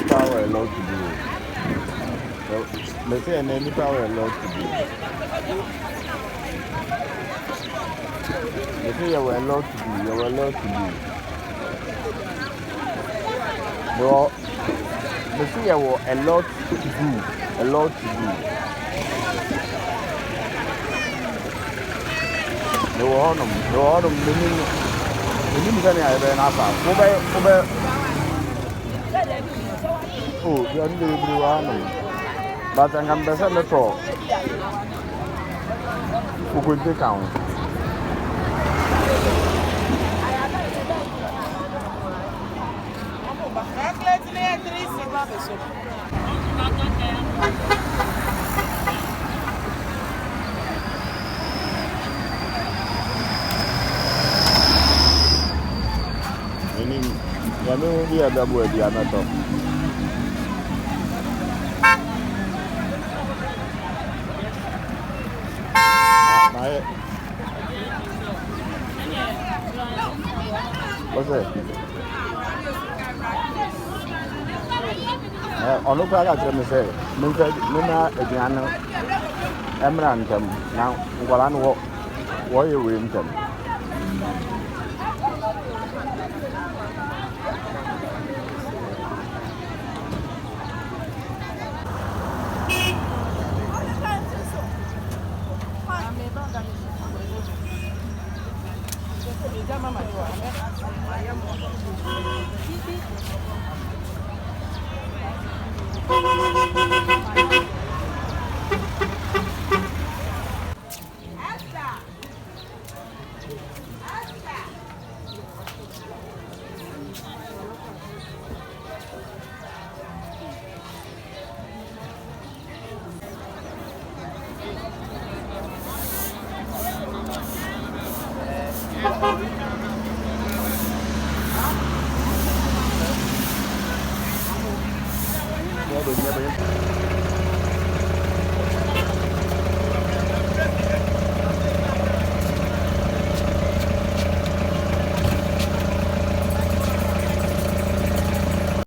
Power a lot to do. So, let's say any power a lot to do. Let's say you were a lot to do. You were a lot to do. No, let's say you were a lot to do. A lot to do. No one, meaning. You need any other answer. Oh, you are doing one. But I can better let all. Who could take out? I know we are double with the another. What's that? On the part I can say, Nina, Adriano, Emrantham, now, while I know what you win them. Never